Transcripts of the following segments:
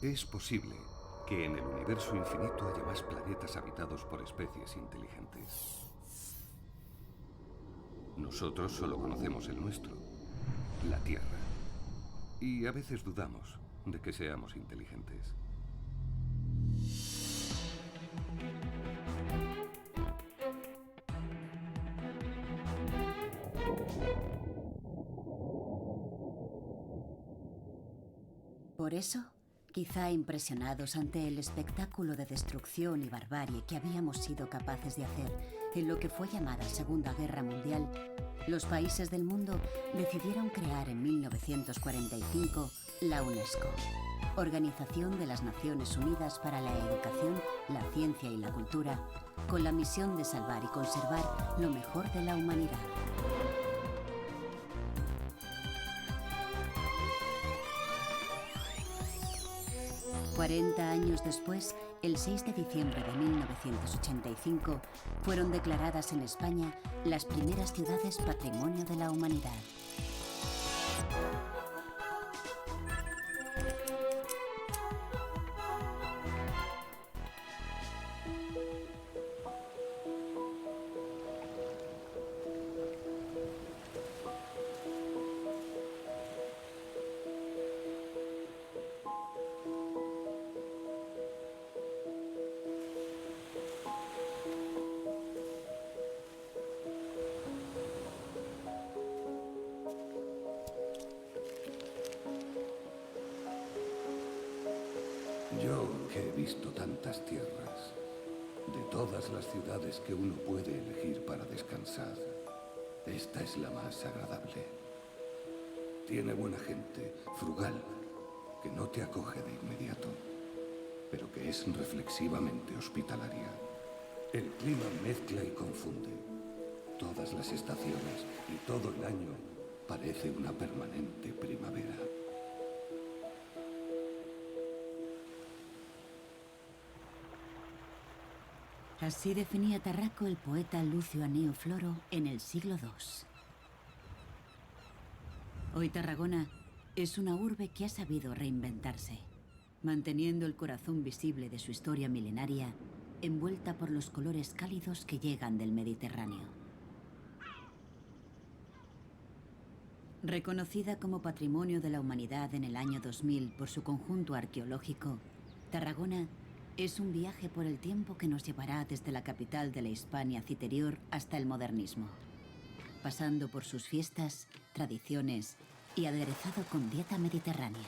Es posible que en el universo infinito haya más planetas habitados por especies inteligentes. Nosotros solo conocemos el nuestro, la Tierra. Y a veces dudamos de que seamos inteligentes. Por eso, quizá impresionados ante el espectáculo de destrucción y barbarie que habíamos sido capaces de hacer en lo que fue llamada Segunda Guerra Mundial, los países del mundo decidieron crear en 1945 la UNESCO, Organización de las Naciones Unidas para la Educación, la Ciencia y la Cultura, con la misión de salvar y conservar lo mejor de la humanidad. 40 años después, el 6 de diciembre de 1985, fueron declaradas en España las primeras ciudades Patrimonio de la Humanidad. Yo, que he visto tantas tierras, de todas las ciudades que uno puede elegir para descansar, esta es la más agradable. Tiene buena gente, frugal, que no te acoge de inmediato, pero que es reflexivamente hospitalaria. El clima mezcla y confunde. Todas las estaciones y todo el año parece una permanente primavera. Así definía Tarraco el poeta Lucio Aneo Floro en el siglo II. Hoy Tarragona es una urbe que ha sabido reinventarse, manteniendo el corazón visible de su historia milenaria, envuelta por los colores cálidos que llegan del Mediterráneo. Reconocida como Patrimonio de la Humanidad en el año 2000 por su conjunto arqueológico, Tarragona es un viaje por el tiempo que nos llevará desde la capital de la Hispania citerior hasta el modernismo, pasando por sus fiestas, tradiciones y aderezado con dieta mediterránea.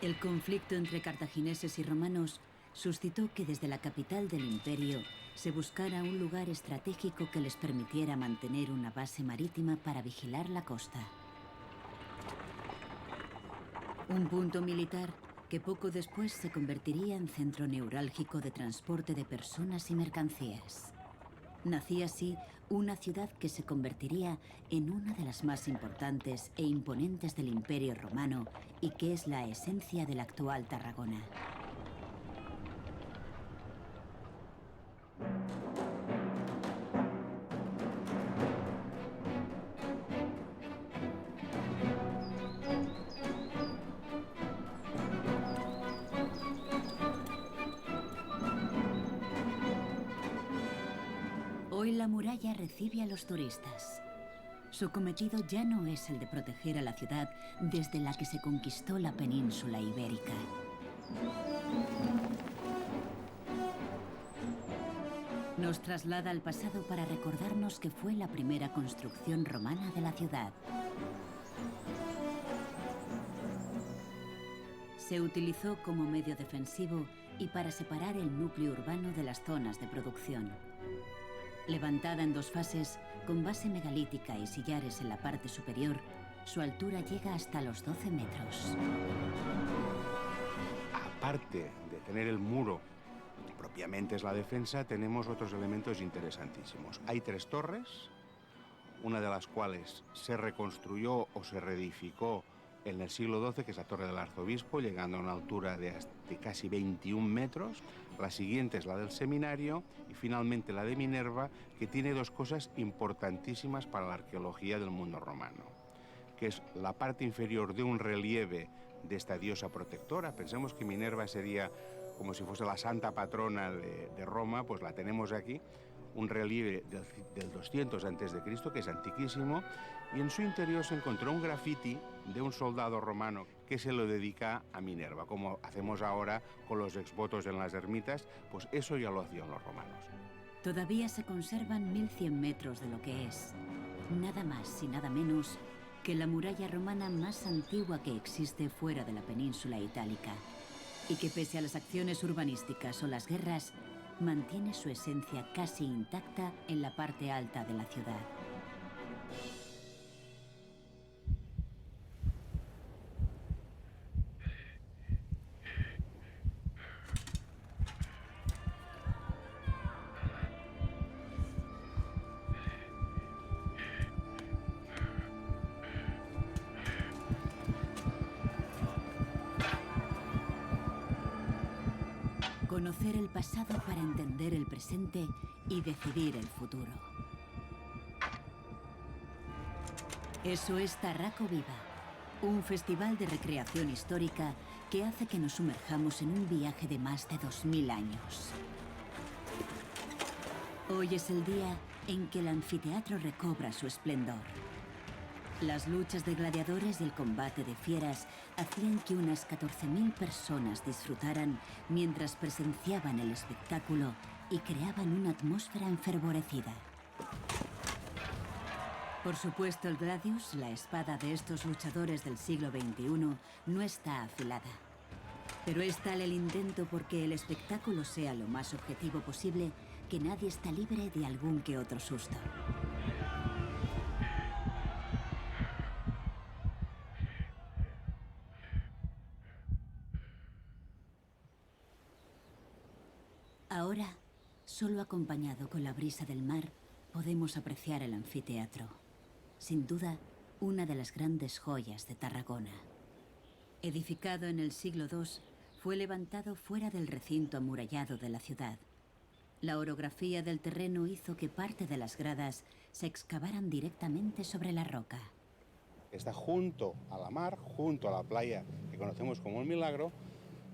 El conflicto entre cartagineses y romanos suscitó que desde la capital del imperio se buscara un lugar estratégico que les permitiera mantener una base marítima para vigilar la costa. Un punto militar que poco después se convertiría en centro neurálgico de transporte de personas y mercancías. Nacía así una ciudad que se convertiría en una de las más importantes e imponentes del Imperio Romano y que es la esencia de la actual Tarragona. Hoy la muralla recibe a los turistas. Su cometido ya no es el de proteger a la ciudad desde la que se conquistó la península ibérica. Nos traslada al pasado para recordarnos que fue la primera construcción romana de la ciudad. Se utilizó como medio defensivo y para separar el núcleo urbano de las zonas de producción. Levantada en dos fases, con base megalítica y sillares en la parte superior, su altura llega hasta los 12 metros. Aparte de tener el muro, que propiamente es la defensa, tenemos otros elementos interesantísimos. Hay 3 torres, una de las cuales se reconstruyó o se reedificó en el siglo XII, que es la Torre del Arzobispo, llegando a una altura de casi 21 metros. La siguiente es la del Seminario y finalmente la de Minerva, que tiene dos cosas importantísimas para la arqueología del mundo romano, que es la parte inferior de un relieve de esta diosa protectora. Pensemos que Minerva sería como si fuese la santa patrona de Roma, pues la tenemos aquí, un relieve del 200 a.C., que es antiquísimo, y en su interior se encontró un grafiti de un soldado romano que se lo dedica a Minerva, como hacemos ahora con los exvotos en las ermitas, pues eso ya lo hacían los romanos. Todavía se conservan 1100 metros de lo que es, nada más y nada menos, que la muralla romana más antigua que existe fuera de la península itálica, y que pese a las acciones urbanísticas o las guerras, mantiene su esencia casi intacta en la parte alta de la ciudad. Conocer el pasado para entender el presente y decidir el futuro. Eso es Tarraco Viva, un festival de recreación histórica que hace que nos sumerjamos en un viaje de más de 2000 años. Hoy es el día en que el anfiteatro recobra su esplendor. Las luchas de gladiadores y el combate de fieras hacían que unas 14.000 personas disfrutaran mientras presenciaban el espectáculo y creaban una atmósfera enfervorecida. Por supuesto, el gladius, la espada de estos luchadores del siglo XXI, no está afilada. Pero es tal el intento porque el espectáculo sea lo más objetivo posible que nadie está libre de algún que otro susto. Ahora, solo acompañado con la brisa del mar, podemos apreciar el anfiteatro. Sin duda, una de las grandes joyas de Tarragona. Edificado en el siglo II, fue levantado fuera del recinto amurallado de la ciudad. La orografía del terreno hizo que parte de las gradas se excavaran directamente sobre la roca. Está junto a la mar, junto a la playa que conocemos como el Milagro,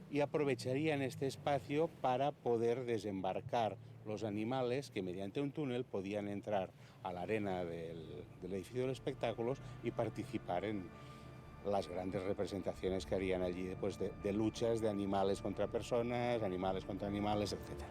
y aprovecharían este espacio para poder desembarcar los animales que mediante un túnel podían entrar a la arena del edificio de los espectáculos y participar en las grandes representaciones que harían allí pues, de luchas de animales contra personas, animales contra animales, etc.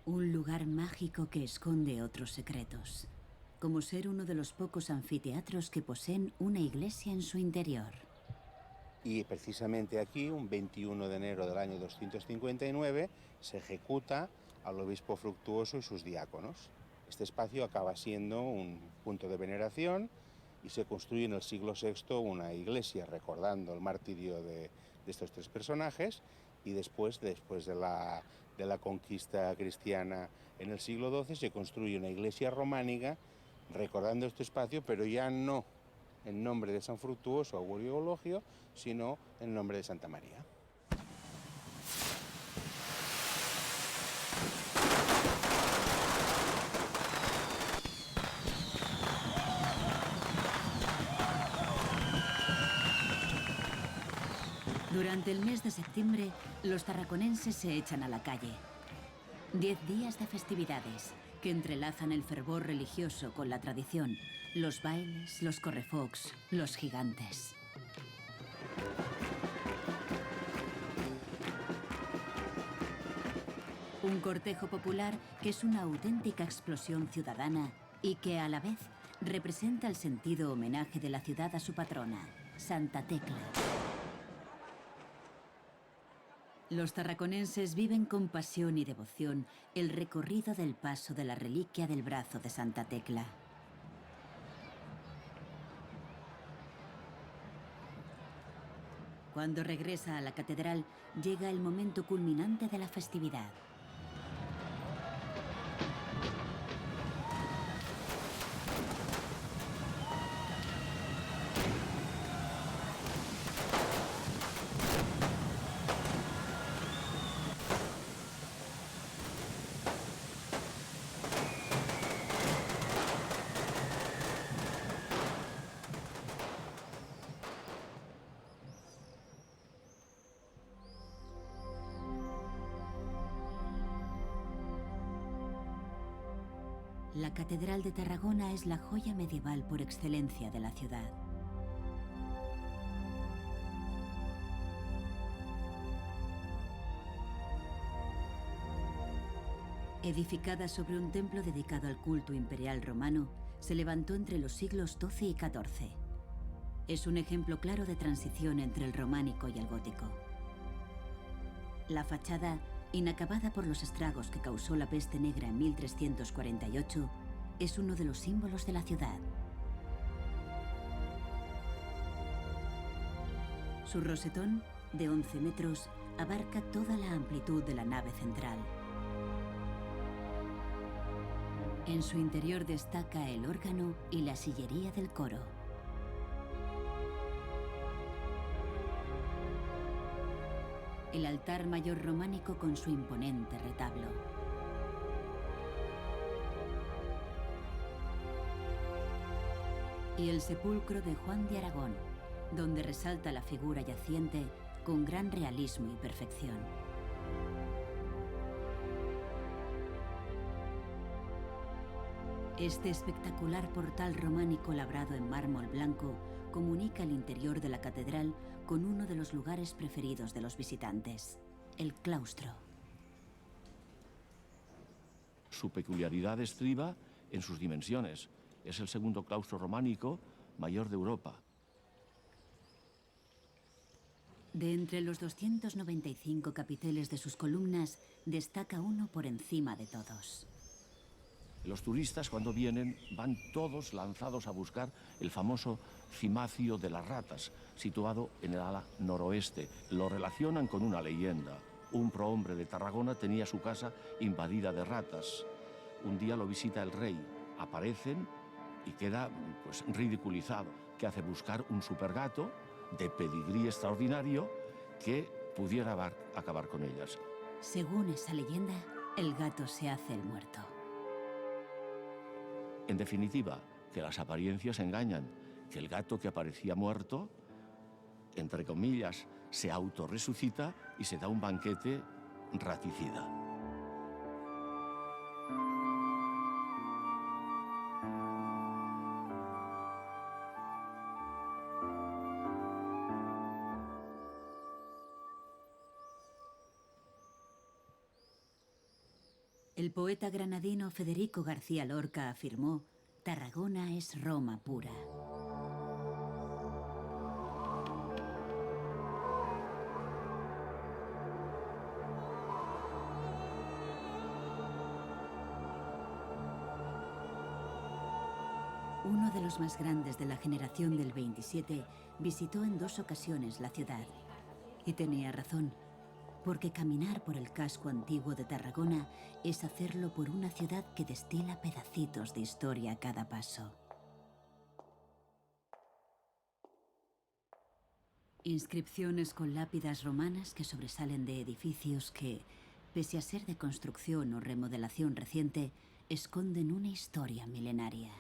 Un lugar mágico que esconde otros secretos, como ser uno de los pocos anfiteatros que poseen una iglesia en su interior. Y precisamente aquí, un 21 de enero del año 259, se ejecuta al obispo Fructuoso y sus diáconos. Este espacio acaba siendo un punto de veneración y se construye en el siglo VI una iglesia recordando el martirio de estos tres personajes, y después de la conquista cristiana en el siglo XII se construye una iglesia románica recordando este espacio, pero ya no en nombre de San Fructuoso, Augurio Eulogio, sino en nombre de Santa María. Durante el mes de septiembre, los tarraconenses se echan a la calle. 10 días de festividades que entrelazan el fervor religioso con la tradición, los bailes, los correfocs, los gigantes. Un cortejo popular que es una auténtica explosión ciudadana y que a la vez representa el sentido homenaje de la ciudad a su patrona, Santa Tecla. Los tarraconenses viven con pasión y devoción el recorrido del paso de la reliquia del brazo de Santa Tecla. Cuando regresa a la catedral, llega el momento culminante de la festividad. La Catedral de Tarragona es la joya medieval por excelencia de la ciudad. Edificada sobre un templo dedicado al culto imperial romano, se levantó entre los siglos XII y XIV. Es un ejemplo claro de transición entre el románico y el gótico. La fachada, inacabada por los estragos que causó la peste negra en 1348, es uno de los símbolos de la ciudad. Su rosetón, de 11 metros, abarca toda la amplitud de la nave central. En su interior destaca el órgano y la sillería del coro. El altar mayor románico con su imponente retablo. Y el sepulcro de Juan de Aragón, donde resalta la figura yaciente con gran realismo y perfección. Este espectacular portal románico labrado en mármol blanco comunica el interior de la catedral con uno de los lugares preferidos de los visitantes, el claustro. Su peculiaridad estriba en sus dimensiones. Es el segundo claustro románico mayor de Europa. De entre los 295 capiteles de sus columnas, destaca uno por encima de todos. Los turistas, cuando vienen, van todos lanzados a buscar el famoso cimacio de las ratas, situado en el ala noroeste. Lo relacionan con una leyenda. Un prohombre de Tarragona tenía su casa invadida de ratas. Un día lo visita el rey. Aparecen y queda pues ridiculizado. ¿Qué hace? Buscar un supergato de pedigrí extraordinario que pudiera acabar con ellas. Según esa leyenda, el gato se hace el muerto. En definitiva, que las apariencias engañan, que el gato que aparecía muerto, entre comillas, se autorresucita y se da un banquete raticida. El poeta granadino Federico García Lorca afirmó: Tarragona es Roma pura. Uno de los más grandes de la generación del 27 visitó en 2 ocasiones la ciudad. Y tenía razón, porque caminar por el casco antiguo de Tarragona es hacerlo por una ciudad que destila pedacitos de historia a cada paso. Inscripciones con lápidas romanas que sobresalen de edificios que, pese a ser de construcción o remodelación reciente, esconden una historia milenaria.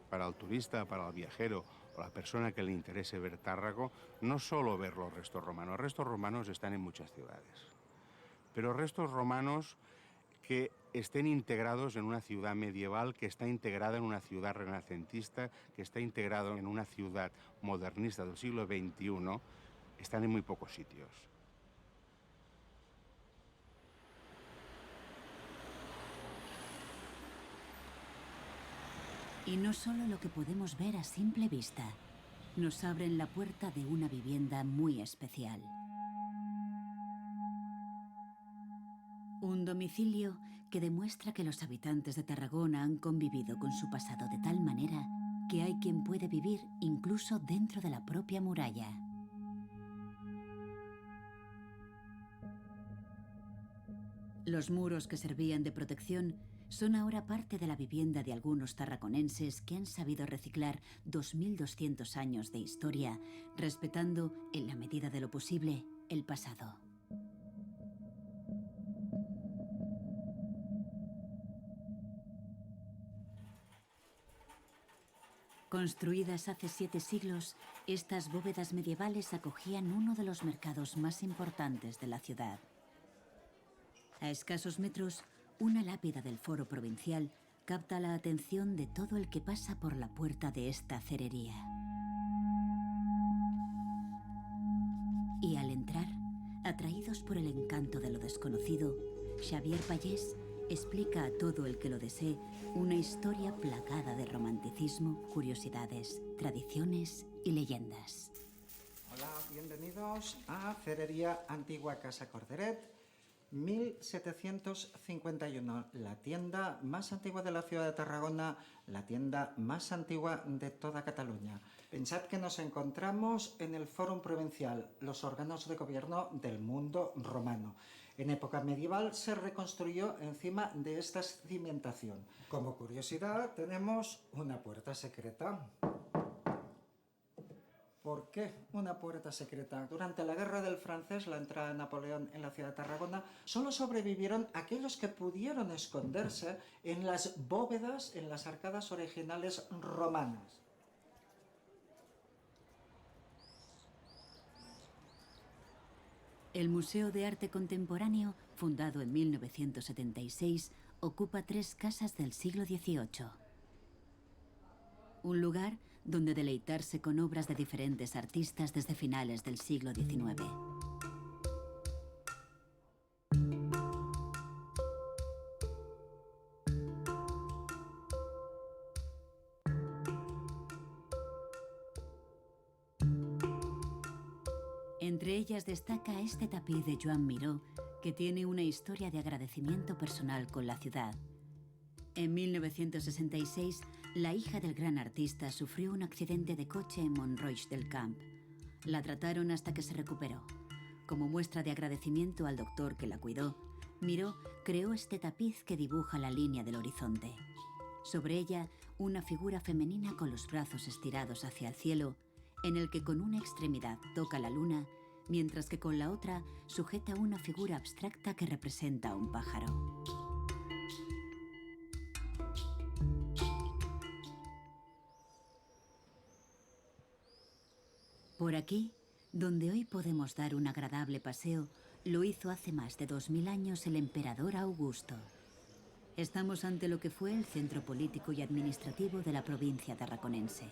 Para el turista, para el viajero o la persona que le interese ver Tárrago, no solo ver los restos romanos. Los restos romanos están en muchas ciudades, pero restos romanos que estén integrados en una ciudad medieval, que está integrada en una ciudad renacentista, que está integrado en una ciudad modernista del siglo XXI, están en muy pocos sitios. Y no solo lo que podemos ver a simple vista, nos abren la puerta de una vivienda muy especial. Un domicilio que demuestra que los habitantes de Tarragona han convivido con su pasado de tal manera que hay quien puede vivir incluso dentro de la propia muralla. Los muros que servían de protección son ahora parte de la vivienda de algunos tarraconenses que han sabido reciclar 2200 años de historia, respetando, en la medida de lo posible, el pasado. Construidas hace 7 siglos, estas bóvedas medievales acogían uno de los mercados más importantes de la ciudad. A escasos metros, una lápida del foro provincial capta la atención de todo el que pasa por la puerta de esta cerería. Y al entrar, atraídos por el encanto de lo desconocido, Xavier Pallés explica a todo el que lo desee una historia plagada de romanticismo, curiosidades, tradiciones y leyendas. Hola, bienvenidos a Cerería Antigua Casa Corderet, 1751, la tienda más antigua de la ciudad de Tarragona, la tienda más antigua de toda Cataluña. Pensad que nos encontramos en el Fórum Provincial, los órganos de gobierno del mundo romano. En época medieval se reconstruyó encima de esta cimentación. Como curiosidad, tenemos una puerta secreta. ¿Por qué una puerta secreta? Durante la Guerra del Francés, la entrada de Napoleón en la ciudad de Tarragona, solo sobrevivieron aquellos que pudieron esconderse en las bóvedas, en las arcadas originales romanas. El Museo de Arte Contemporáneo, fundado en 1976, ocupa 3 casas del siglo XVIII. Un lugar donde deleitarse con obras de diferentes artistas desde finales del siglo XIX. Entre ellas destaca este tapiz de Joan Miró, que tiene una historia de agradecimiento personal con la ciudad. En 1966, la hija del gran artista sufrió un accidente de coche en Montroig del Camp. La trataron hasta que se recuperó. Como muestra de agradecimiento al doctor que la cuidó, Miró creó este tapiz que dibuja la línea del horizonte. Sobre ella, una figura femenina con los brazos estirados hacia el cielo, en el que con una extremidad toca la luna, mientras que con la otra sujeta una figura abstracta que representa a un pájaro. Por aquí, donde hoy podemos dar un agradable paseo, lo hizo hace más de 2000 años el emperador Augusto. Estamos ante lo que fue el centro político y administrativo de la provincia tarraconense.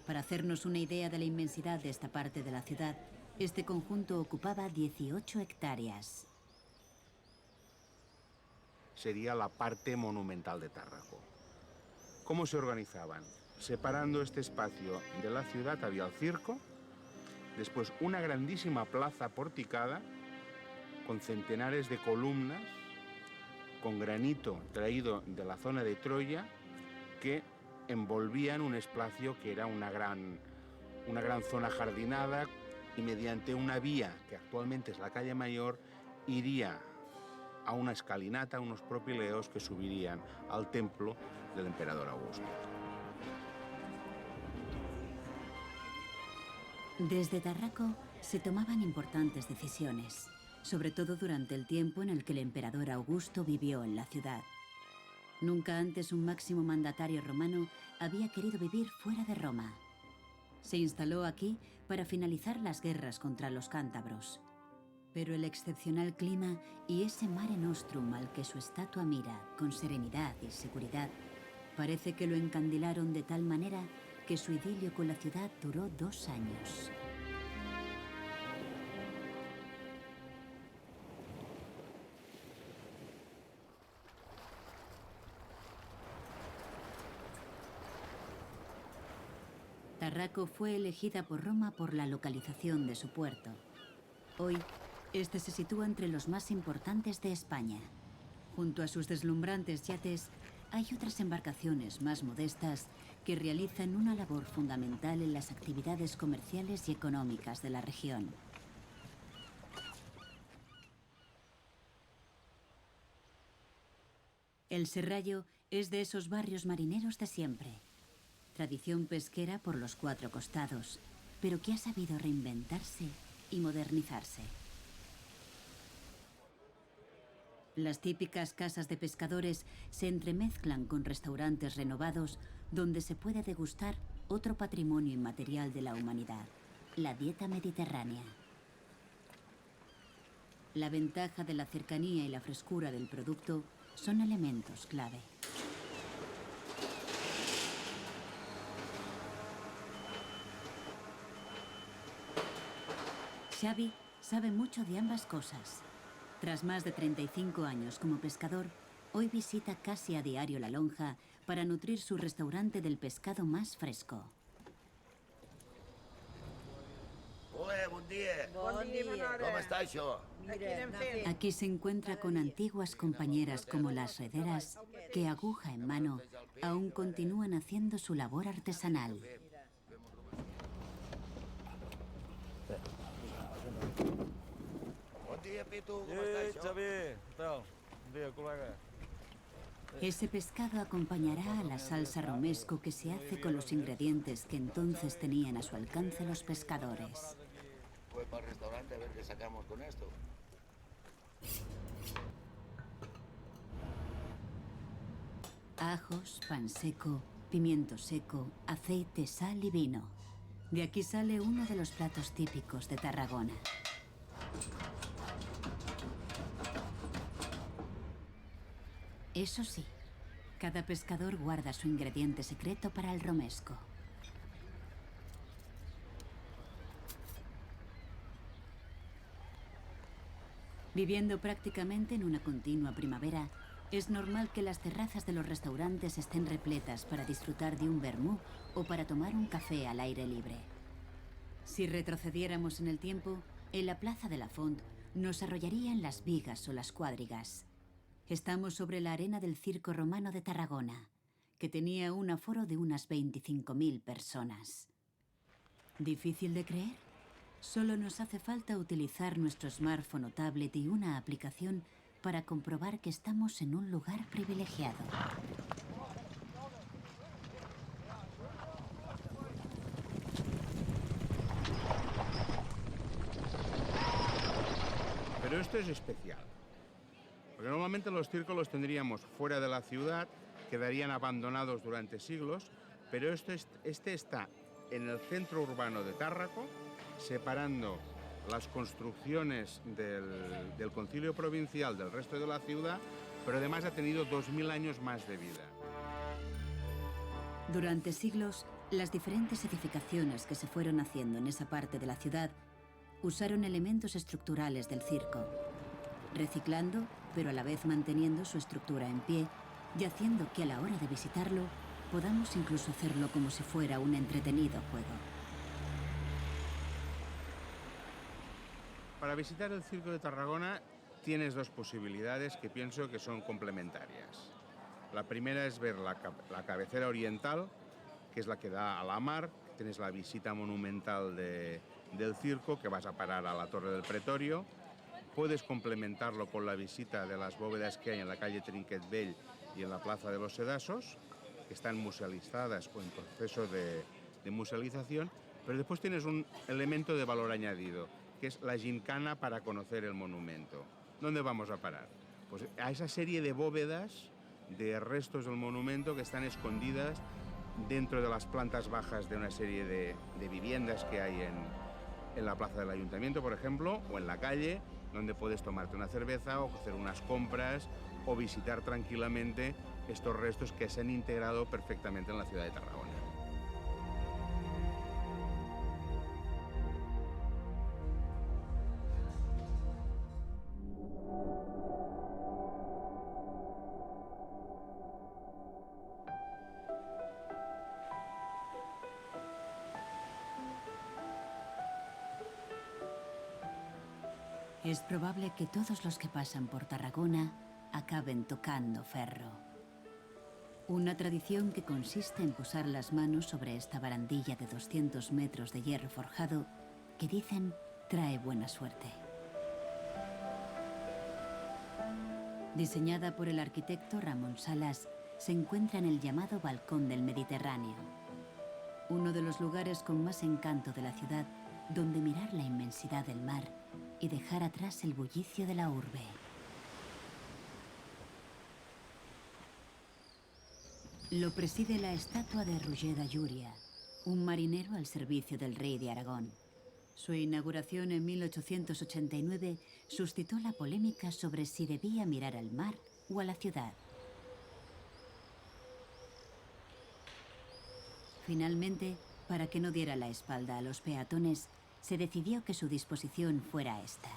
Para hacernos una idea de la inmensidad de esta parte de la ciudad, este conjunto ocupaba 18 hectáreas. Sería la parte monumental de Tárraco. ¿Cómo se organizaban? Separando este espacio de la ciudad había el circo, después una grandísima plaza porticada con centenares de columnas, con granito traído de la zona de Troya, que envolvían un espacio que era una gran zona jardinada, y mediante una vía, que actualmente es la calle Mayor, iría a una escalinata, a unos propileos que subirían al templo del emperador Augusto. Desde Tarraco se tomaban importantes decisiones, sobre todo durante el tiempo en el que el emperador Augusto vivió en la ciudad. Nunca antes un máximo mandatario romano había querido vivir fuera de Roma. Se instaló aquí para finalizar las guerras contra los cántabros. Pero el excepcional clima y ese Mare Nostrum al que su estatua mira con serenidad y seguridad, parece que lo encandilaron de tal manera que su idilio con la ciudad duró 2 años. Tarraco fue elegida por Roma por la localización de su puerto. Hoy, este se sitúa entre los más importantes de España. Junto a sus deslumbrantes yates, hay otras embarcaciones más modestas que realizan una labor fundamental en las actividades comerciales y económicas de la región. El Serrallo es de esos barrios marineros de siempre. Tradición pesquera por los 4 costados, pero que ha sabido reinventarse y modernizarse. Las típicas casas de pescadores se entremezclan con restaurantes renovados donde se puede degustar otro patrimonio inmaterial de la humanidad, la dieta mediterránea. La ventaja de la cercanía y la frescura del producto son elementos clave. Xavi sabe mucho de ambas cosas. Tras más de 35 años como pescador, hoy visita casi a diario La Lonja para nutrir su restaurante del pescado más fresco. Buen día. Bon dia. ¿Cómo está això? Aquí se encuentra con antiguas compañeras como las rederas que, aguja en mano, aún continúan haciendo su labor artesanal. Bon dia, Pitu. Com està això? Xavi, què tal? Bon dia, col·lega. Ese pescado acompañará a la salsa romesco que se hace con los ingredientes que entonces tenían a su alcance los pescadores. Voy para el restaurante a ver qué sacamos con esto. Ajos, pan seco, pimiento seco, aceite, sal y vino. De aquí sale uno de los platos típicos de Tarragona. Eso sí, cada pescador guarda su ingrediente secreto para el romesco. Viviendo prácticamente en una continua primavera, es normal que las terrazas de los restaurantes estén repletas para disfrutar de un vermú o para tomar un café al aire libre. Si retrocediéramos en el tiempo, en la plaza de la Font nos arrollarían las vigas o las cuadrigas. Estamos sobre la arena del Circo Romano de Tarragona, que tenía un aforo de unas 25.000 personas. ¿Difícil de creer? Solo nos hace falta utilizar nuestro smartphone o tablet y una aplicación para comprobar que estamos en un lugar privilegiado. Pero esto es especial, porque normalmente los circos los tendríamos fuera de la ciudad, quedarían abandonados durante siglos, pero este está en el centro urbano de Tárraco, separando las construcciones del Concilio Provincial del resto de la ciudad, pero además ha tenido 2000 años más de vida. Durante siglos, las diferentes edificaciones que se fueron haciendo en esa parte de la ciudad usaron elementos estructurales del circo, reciclando, pero a la vez manteniendo su estructura en pie y haciendo que a la hora de visitarlo podamos incluso hacerlo como si fuera un entretenido juego. Para visitar el Circo de Tarragona tienes dos posibilidades que pienso que son complementarias. La primera es ver la cabecera oriental, que es la que da a la mar. Tienes la visita monumental del circo, que vas a parar a la Torre del Pretorio. Puedes complementarlo con la visita de las bóvedas que hay en la calle Trinquet Vell y en la Plaza de los Sedasos, que están musealizadas o en proceso de musealización. Pero después tienes un elemento de valor añadido, que es la gincana para conocer el monumento. ¿Dónde vamos a parar? Pues a esa serie de bóvedas, de restos del monumento que están escondidas dentro de las plantas bajas de una serie de viviendas que hay en la plaza del Ayuntamiento, por ejemplo, o en la calle, donde puedes tomarte una cerveza o hacer unas compras o visitar tranquilamente estos restos que se han integrado perfectamente en la ciudad de Tarragona. Es probable que todos los que pasan por Tarragona acaben tocando ferro. Una tradición que consiste en posar las manos sobre esta barandilla de 200 metros de hierro forjado que dicen trae buena suerte. Diseñada por el arquitecto Ramón Salas, se encuentra en el llamado Balcón del Mediterráneo, uno de los lugares con más encanto de la ciudad, donde mirar la inmensidad del mar y dejar atrás el bullicio de la urbe. Lo preside la estatua de Roger de Llúria, un marinero al servicio del rey de Aragón. Su inauguración en 1889 suscitó la polémica sobre si debía mirar al mar o a la ciudad. Finalmente, para que no diera la espalda a los peatones, se decidió que su disposición fuera esta.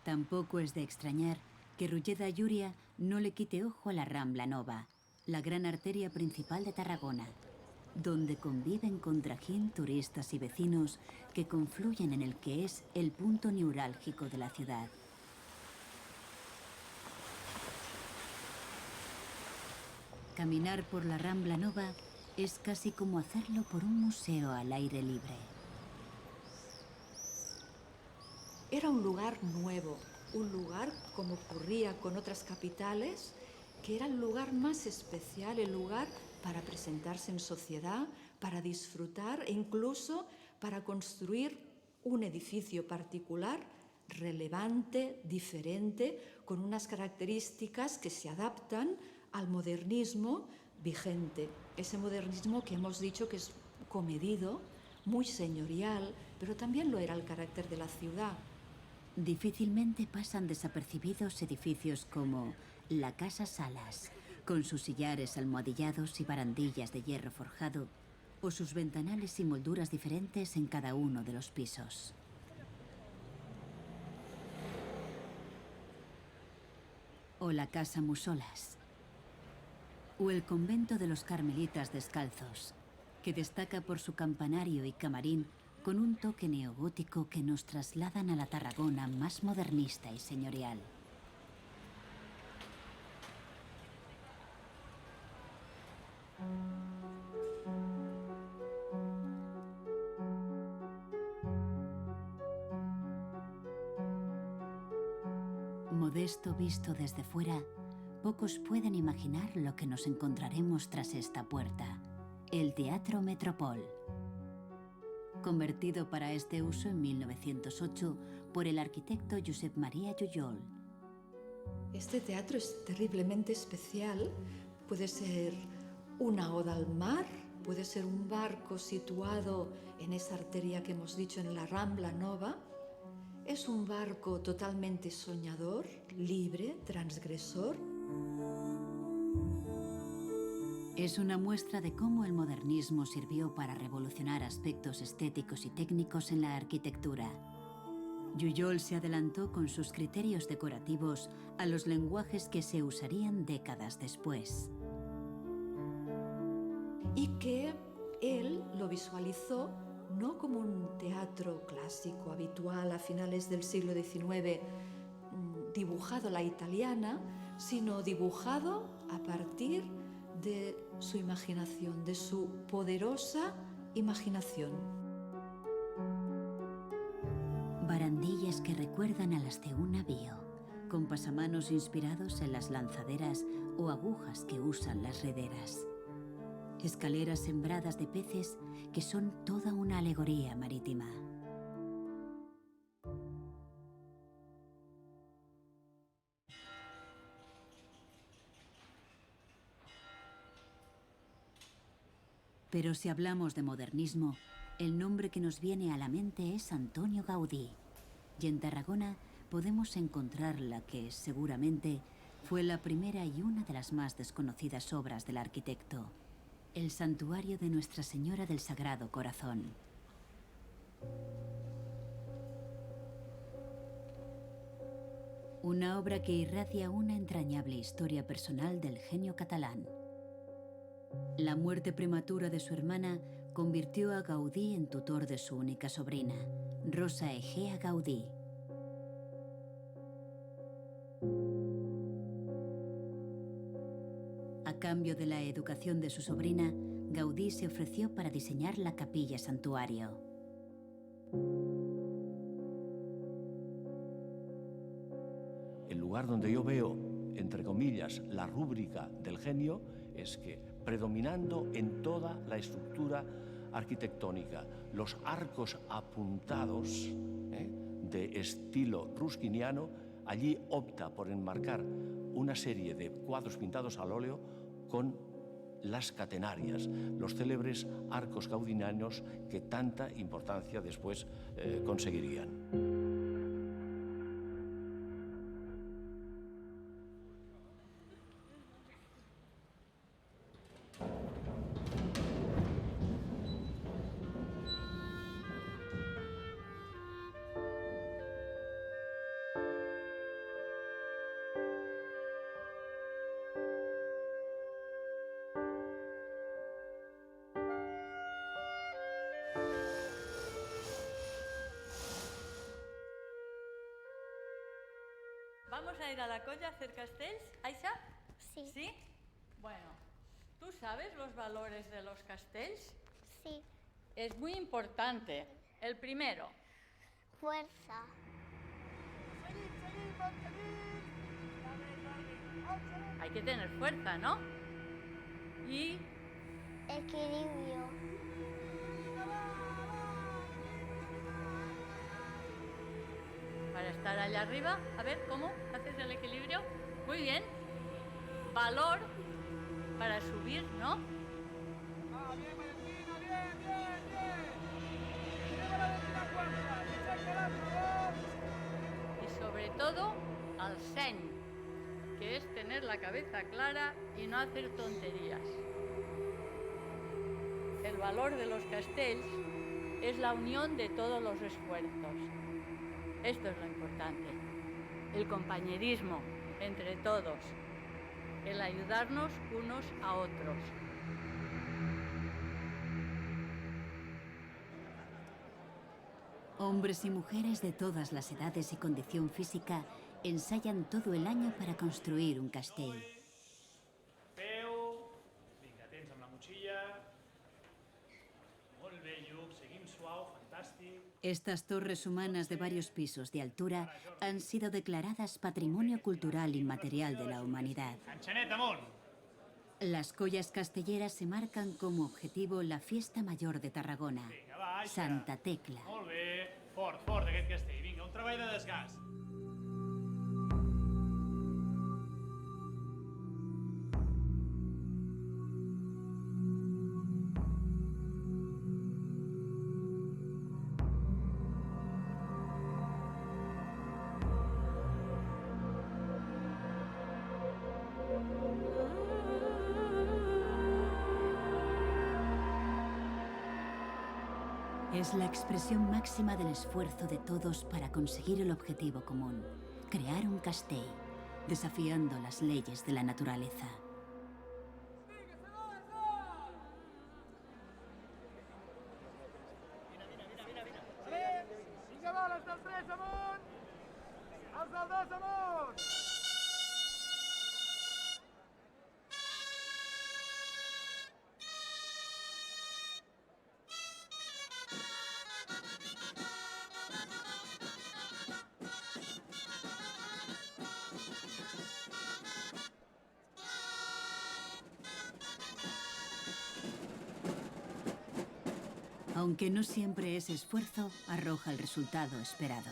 Tampoco es de extrañar que Roger de Llúria no le quite ojo a la Rambla Nova, la gran arteria principal de Tarragona, donde conviven con trajín turistas y vecinos que confluyen en el que es el punto neurálgico de la ciudad. Caminar por la Rambla Nova es casi como hacerlo por un museo al aire libre. Era un lugar nuevo, un lugar como ocurría con otras capitales, que era el lugar más especial, el lugar para presentarse en sociedad, para disfrutar e incluso para construir un edificio particular, relevante, diferente, con unas características que se adaptan al modernismo vigente. Ese modernismo que hemos dicho que es comedido, muy señorial, pero también lo era el carácter de la ciudad. Difícilmente pasan desapercibidos edificios como la Casa Salas, con sus sillares almohadillados y barandillas de hierro forjado, o sus ventanales y molduras diferentes en cada uno de los pisos. O la Casa Musolas, o el convento de los Carmelitas Descalzos, que destaca por su campanario y camarín con un toque neogótico que nos trasladan a la Tarragona más modernista y señorial. Modesto visto desde fuera, pocos pueden imaginar lo que nos encontraremos tras esta puerta: el Teatro Metropol. Convertido para este uso en 1908 por el arquitecto Josep Maria Jujol. Este teatro es terriblemente especial. Puede ser una oda al mar, puede ser un barco situado en esa arteria que hemos dicho en la Rambla Nova. Es un barco totalmente soñador, libre, transgresor. Es una muestra de cómo el modernismo sirvió para revolucionar aspectos estéticos y técnicos en la arquitectura. Jujol se adelantó con sus criterios decorativos a los lenguajes que se usarían décadas después. Y que él lo visualizó no como un teatro clásico habitual a finales del siglo XIX, dibujado a la italiana, sino dibujado a partir de su imaginación, de su poderosa imaginación. Barandillas que recuerdan a las de un navío, con pasamanos inspirados en las lanzaderas o agujas que usan las rederas. Escaleras sembradas de peces que son toda una alegoría marítima. Pero si hablamos de modernismo, el nombre que nos viene a la mente es Antonio Gaudí. Y en Tarragona podemos encontrar la que, seguramente, fue la primera y una de las más desconocidas obras del arquitecto: el Santuario de Nuestra Señora del Sagrado Corazón. Una obra que irradia una entrañable historia personal del genio catalán. La muerte prematura de su hermana convirtió a Gaudí en tutor de su única sobrina, Rosa Egea Gaudí. A cambio de la educación de su sobrina, Gaudí se ofreció para diseñar la capilla santuario. En el lugar donde yo veo, entre comillas, la rúbrica del genio es que, predominando en toda la estructura arquitectónica, los arcos apuntados de estilo ruskiniano, allí opta por enmarcar una serie de cuadros pintados al óleo con las catenarias, los célebres arcos gaudinianos que tanta importancia después conseguirían. Vamos a ir a la colla a hacer castells, Aisha? Sí. ¿Sí? Bueno, ¿tú sabes los valores de los castells? Sí. Es muy importante. El primero. Fuerza. Hay que tener fuerza, ¿no? Y Equilibrio. para estar allá arriba, a ver, ¿cómo haces el equilibrio? Muy bien. Valor para subir, ¿no? Y sobre todo, al seny, que es tener la cabeza clara y no hacer tonterías. El valor de los castells es la unión de todos los esfuerzos. Esto es lo importante. El compañerismo entre todos. El ayudarnos unos a otros. Hombres y mujeres de todas las edades y condición física ensayan todo el año para construir un castell. Peu, vinga, atents amb la motxilla. Molt bé, Lluc, seguim suau, fantàstic. Estas torres humanas de varios pisos de altura han sido declaradas Patrimonio Cultural Inmaterial de la Humanidad. Enxanet, amunt! Las collas castelleras se marcan como objetivo la Fiesta Mayor de Tarragona, Vinga, va, Aixa. Santa Tecla. Molt bé, fort, fort, aquest castell. Vinga, un treball de desgast. Es la expresión máxima del esfuerzo de todos para conseguir el objetivo común, crear un castell, desafiando las leyes de la naturaleza. Vinga, va, els del 3 amunt! Els del 2 amunt! Aunque no siempre ese esfuerzo arroja el resultado esperado.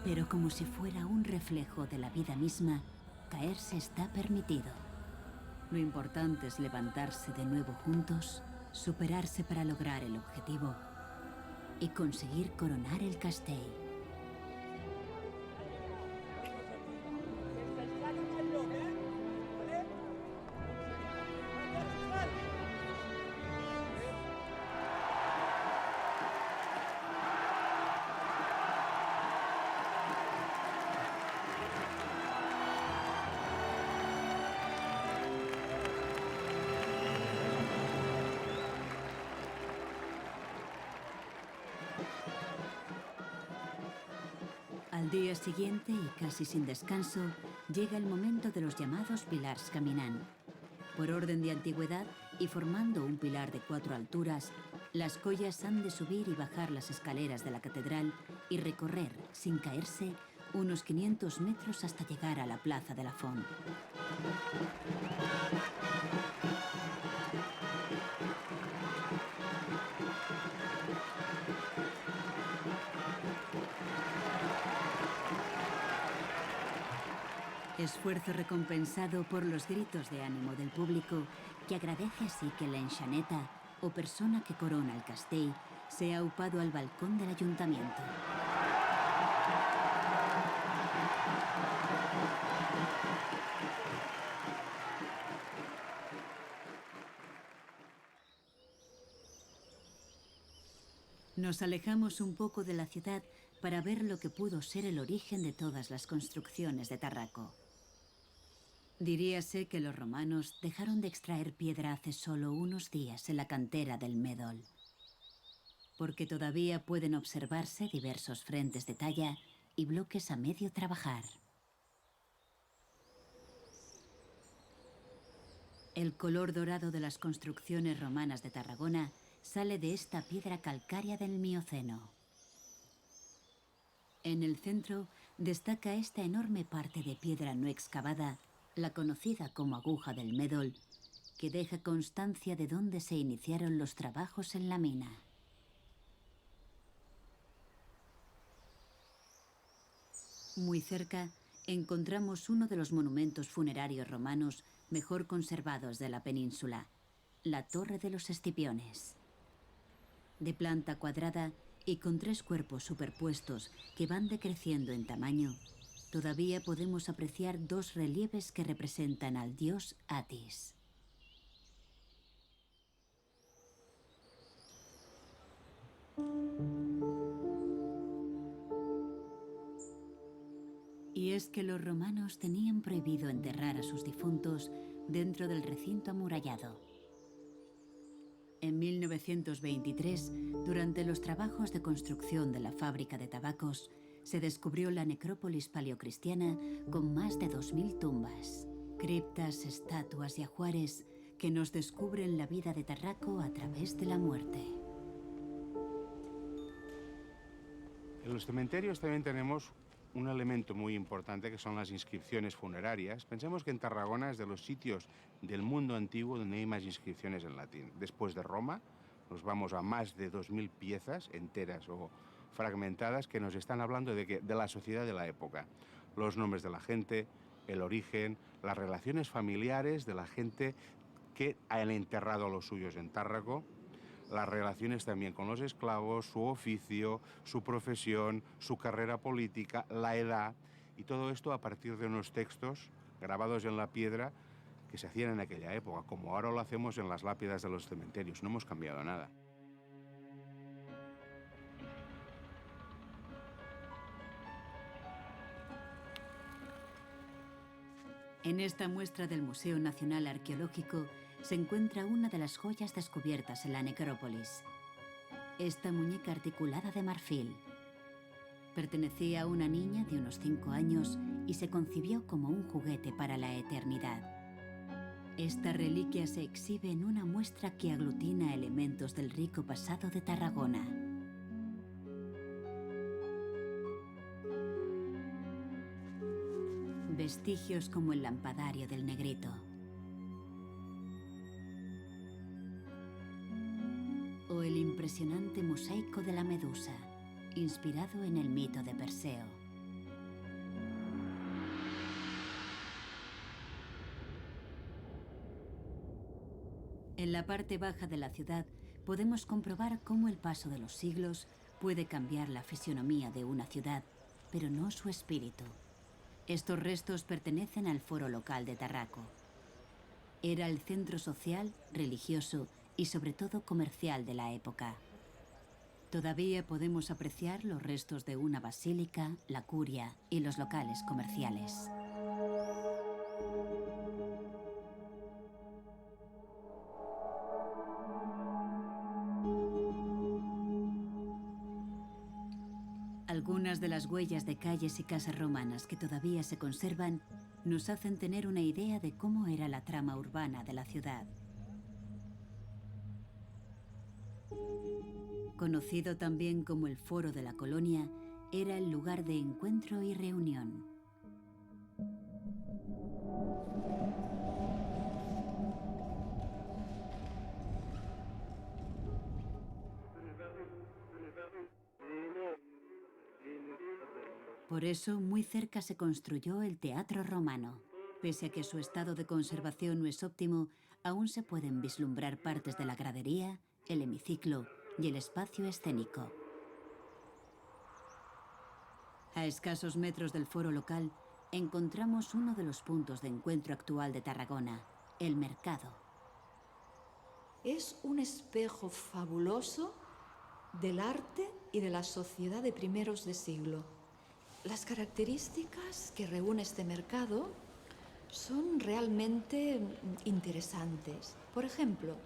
Pero como si fuera un reflejo de la vida misma, caerse está permitido. Lo importante es levantarse de nuevo juntos, superarse para lograr el objetivo y conseguir coronar el castell. Al día siguiente, y casi sin descanso, llega el momento de los llamados pilars caminant. Por orden de antigüedad y formando un pilar de 4 alturas, las collas han de subir y bajar las escaleras de la catedral y recorrer, sin caerse, unos 500 metros hasta llegar a la plaza de la Font. Esfuerzo recompensado por los gritos de ánimo del público, que agradece así que la enxaneta, o persona que corona el castell, sea upado al balcón del ayuntamiento. Nos alejamos un poco de la ciudad para ver lo que pudo ser el origen de todas las construcciones de Tarraco. Diríase que los romanos dejaron de extraer piedra hace solo unos días en la cantera del Médol, porque todavía pueden observarse diversos frentes de talla y bloques a medio trabajar. El color dorado de las construcciones romanas de Tarragona sale de esta piedra calcárea del Mioceno. En el centro destaca esta enorme parte de piedra no excavada, la conocida como aguja del Médol, que deja constancia de dónde se iniciaron los trabajos en la mina. Muy cerca encontramos uno de los monumentos funerarios romanos mejor conservados de la península, la Torre de los Escipiones. De planta cuadrada y con 3 cuerpos superpuestos que van decreciendo en tamaño, todavía podemos apreciar 2 relieves que representan al dios Atis. Y es que los romanos tenían prohibido enterrar a sus difuntos dentro del recinto amurallado. En 1923, durante los trabajos de construcción de la fábrica de tabacos, se descubrió la necrópolis paleocristiana con más de 2000 tumbas, criptas, estatuas y ajuares que nos descubren la vida de Tarraco a través de la muerte. En los cementerios también tenemos un elemento muy importante que son las inscripciones funerarias. Pensemos que en Tarragona es de los sitios del mundo antiguo donde hay más inscripciones en latín. Después de Roma, nos vamos a más de 2000 piezas enteras o fragmentadas que nos están hablando de la sociedad de la época. Los nombres de la gente, el origen, las relaciones familiares de la gente que han enterrado a los suyos en Tárraco, las relaciones también con los esclavos, su oficio, su profesión, su carrera política, la edad, y todo esto a partir de unos textos grabados en la piedra que se hacían en aquella época, como ahora lo hacemos en las lápidas de los cementerios. No hemos cambiado nada. En esta muestra del Museo Nacional Arqueológico se encuentra una de las joyas descubiertas en la necrópolis. Esta muñeca articulada de marfil pertenecía a una niña de unos 5 años y se concibió como un juguete para la eternidad. Esta reliquia se exhibe en una muestra que aglutina elementos del rico pasado de Tarragona. Vestigios como el lampadario del Negrito. O el impresionante mosaico de la Medusa, inspirado en el mito de Perseo. En la parte baja de la ciudad podemos comprobar cómo el paso de los siglos puede cambiar la fisionomía de una ciudad, pero no su espíritu. Estos restos pertenecen al foro local de Tarraco. Era el centro social, religioso y sobre todo comercial de la época. Todavía podemos apreciar los restos de una basílica, la curia y los locales comerciales. Algunas de las huellas de calles y casas romanas que todavía se conservan nos hacen tener una idea de cómo era la trama urbana de la ciudad. Conocido también como el Foro de la Colonia, era el lugar de encuentro y reunión. Por eso, muy cerca se construyó el Teatro Romano. Pese a que su estado de conservación no es óptimo, aún se pueden vislumbrar partes de la gradería, el hemiciclo y el espacio escénico. A escasos metros del foro local, encontramos uno de los puntos de encuentro actual de Tarragona, el mercado. Es un espejo fabuloso del arte y de la sociedad de primeros de siglo. Las características que reúne este mercado son realmente interesantes. Por ejemplo,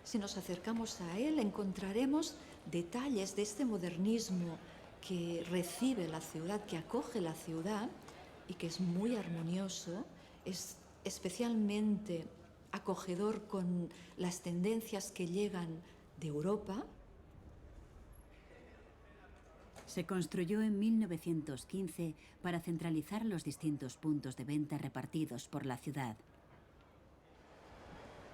si nos acercamos a él, encontraremos detalles de este modernismo que recibe la ciudad, que acoge la ciudad y que es muy armonioso, es especialmente acogedor con las tendencias que llegan de Europa. Se construyó en 1915 para centralizar los distintos puntos de venta repartidos por la ciudad.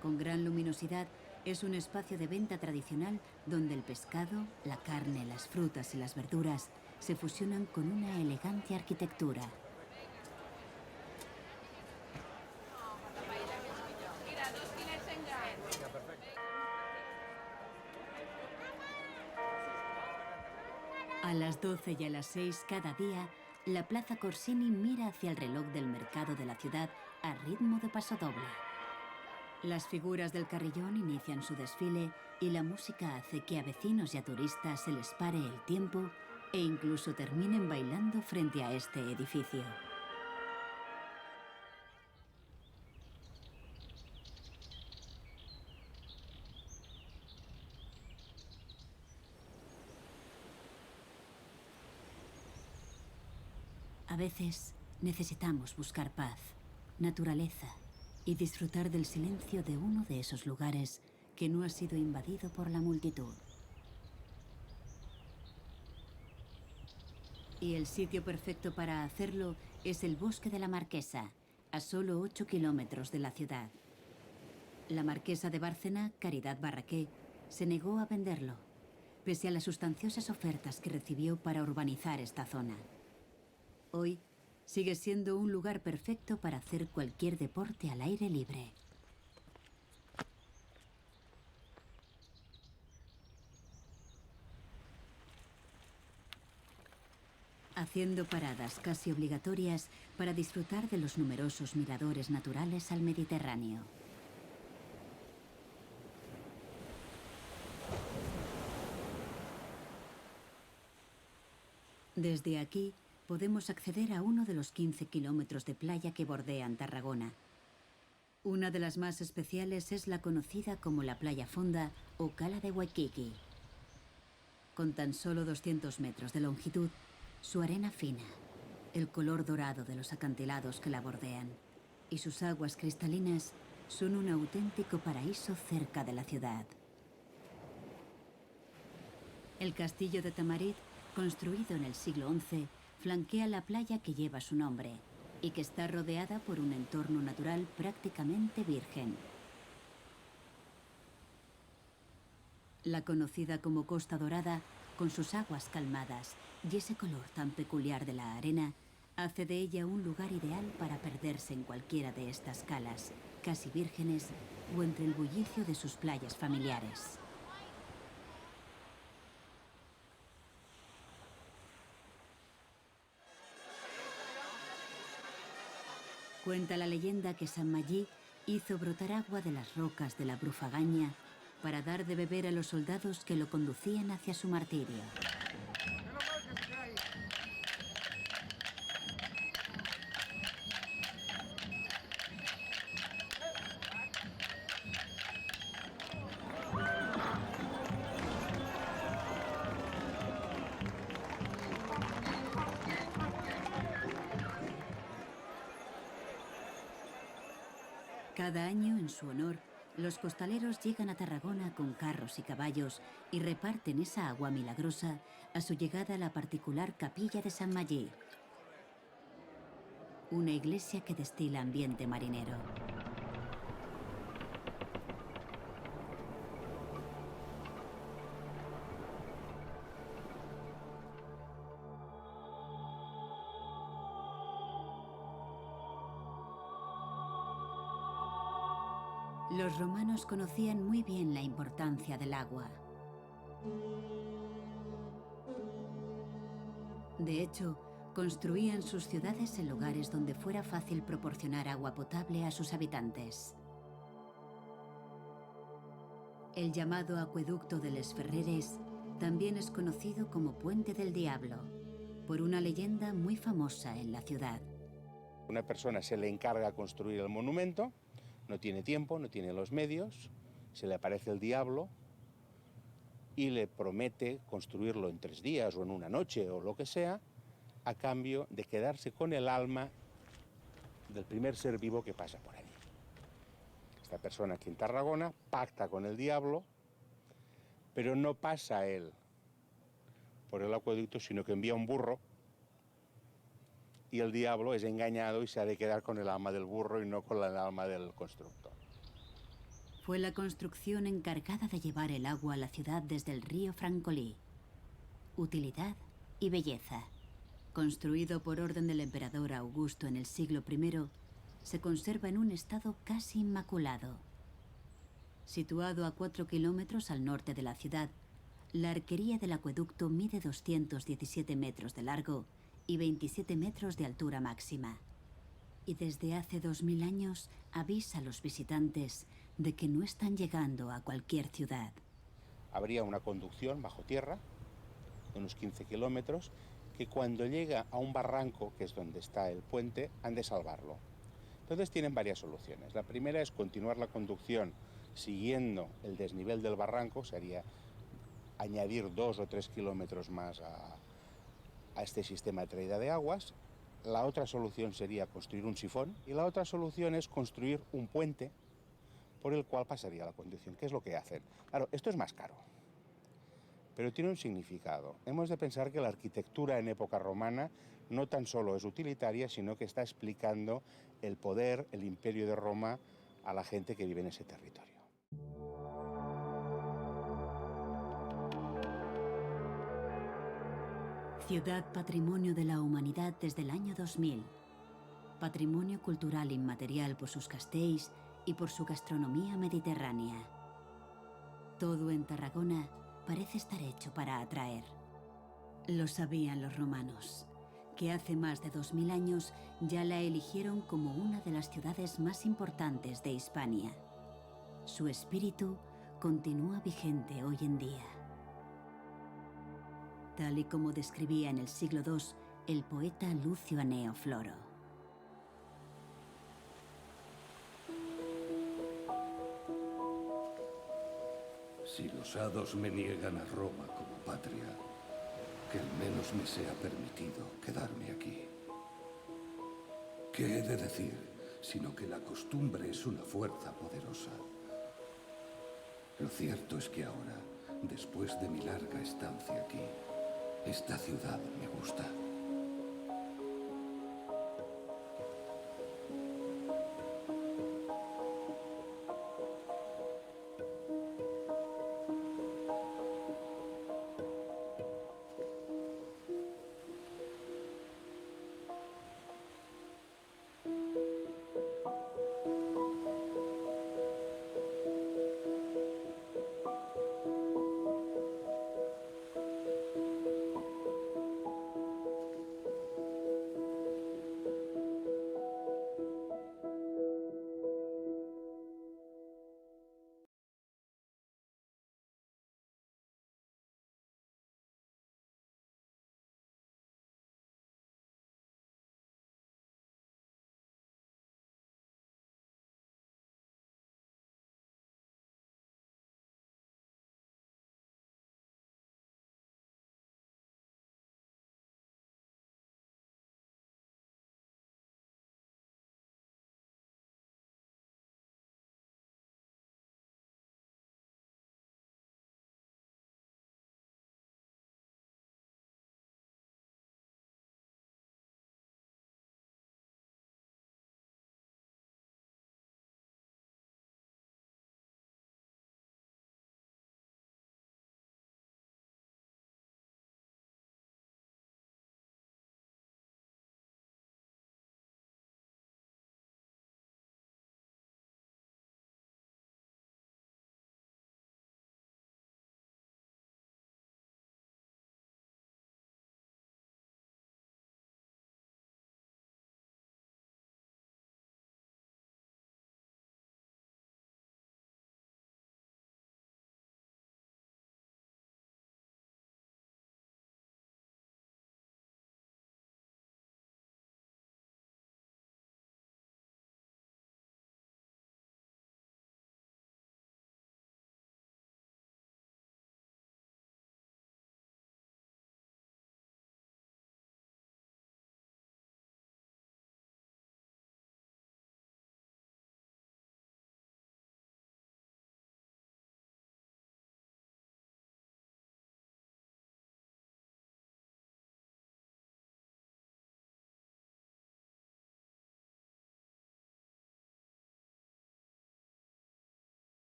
Con gran luminosidad, es un espacio de venta tradicional donde el pescado, la carne, las frutas y las verduras se fusionan con una elegante arquitectura. A las 12 y a las 6 cada día, la Plaza Corsini mira hacia el reloj del mercado de la ciudad a ritmo de pasodoble. Las figuras del carrillón inician su desfile y la música hace que a vecinos y a turistas se les pare el tiempo e incluso terminen bailando frente a este edificio. A veces necesitamos buscar paz, naturaleza y disfrutar del silencio de uno de esos lugares que no ha sido invadido por la multitud. Y el sitio perfecto para hacerlo es el Bosque de la Marquesa, a solo 8 kilómetros de la ciudad. La marquesa de Bárcena, Caridad Barraqué, se negó a venderlo, pese a las sustanciosas ofertas que recibió para urbanizar esta zona. Hoy sigue siendo un lugar perfecto para hacer cualquier deporte al aire libre. Haciendo paradas casi obligatorias para disfrutar de los numerosos miradores naturales al Mediterráneo. Desde aquí podemos acceder a uno de los 15 kilómetros de playa que bordean Tarragona. Una de las más especiales es la conocida como la Playa Fonda o Cala de Waikiki. Con tan solo 200 metros de longitud, su arena fina, el color dorado de los acantilados que la bordean y sus aguas cristalinas son un auténtico paraíso cerca de la ciudad. El castillo de Tamarit, construido en el siglo XI, flanquea la playa que lleva su nombre y que está rodeada por un entorno natural prácticamente virgen. La conocida como Costa Dorada, con sus aguas calmadas y ese color tan peculiar de la arena, hace de ella un lugar ideal para perderse en cualquiera de estas calas, casi vírgenes, o entre el bullicio de sus playas familiares. Cuenta la leyenda que San Magí hizo brotar agua de las rocas de la Brufagaña para dar de beber a los soldados que lo conducían hacia su martirio. Cada año, en su honor, los costaleros llegan a Tarragona con carros y caballos y reparten esa agua milagrosa a su llegada a la particular capilla de San Magí, una iglesia que destila ambiente marinero. Los romanos conocían muy bien la importancia del agua. De hecho, construían sus ciudades en lugares donde fuera fácil proporcionar agua potable a sus habitantes. El llamado Acueducto de les Ferreres también es conocido como Puente del Diablo, por una leyenda muy famosa en la ciudad. Una persona se le encarga construir el monumento, no tiene tiempo, no tiene los medios, se le aparece el diablo y le promete construirlo en 3 días o en una noche o lo que sea, a cambio de quedarse con el alma del primer ser vivo que pasa por allí. Esta persona aquí en Tarragona pacta con el diablo, pero no pasa él por el acueducto, sino que envía un burro y el diablo es engañado y se ha de quedar con el alma del burro y no con el alma del constructor. Fue la construcción encargada de llevar el agua a la ciudad desde el río Francolí. Utilidad y belleza. Construido por orden del emperador Augusto en el siglo I, se conserva en un estado casi inmaculado. Situado a 4 kilómetros al norte de la ciudad, la arquería del acueducto mide 217 metros de largo y 27 metros de altura máxima. Y desde hace 2000 años avisa a los visitantes de que no están llegando a cualquier ciudad. Habría una conducción bajo tierra de unos 15 kilómetros que cuando llega a un barranco, que es donde está el puente, han de salvarlo. Entonces tienen varias soluciones. La primera es continuar la conducción siguiendo el desnivel del barranco, sería añadir 2 o 3 kilómetros más a este sistema de traída de aguas. La otra solución sería construir un sifón y la otra solución es construir un puente por el cual pasaría la conducción. ¿Qué es lo que hacen? Claro, esto es más caro, pero tiene un significado. Hemos de pensar que la arquitectura en época romana no tan solo es utilitaria, sino que está explicando el poder, el imperio de Roma a la gente que vive en ese territorio. Ciudad Patrimonio de la Humanidad desde el año 2000. Patrimonio cultural inmaterial por sus castells y por su gastronomía mediterránea. Todo en Tarragona parece estar hecho para atraer. Lo sabían los romanos, que hace más de 2000 años ya la eligieron como una de las ciudades más importantes de Hispania. Su espíritu continúa vigente hoy en día. Tal y como describía en el siglo II el poeta Lucio Anneo Floro. Si los hados me niegan a Roma como patria, que al menos me sea permitido quedarme aquí. ¿Qué he de decir? Sino que la costumbre es una fuerza poderosa. Lo cierto es que ahora, después de mi larga estancia aquí, esta ciudad me gusta.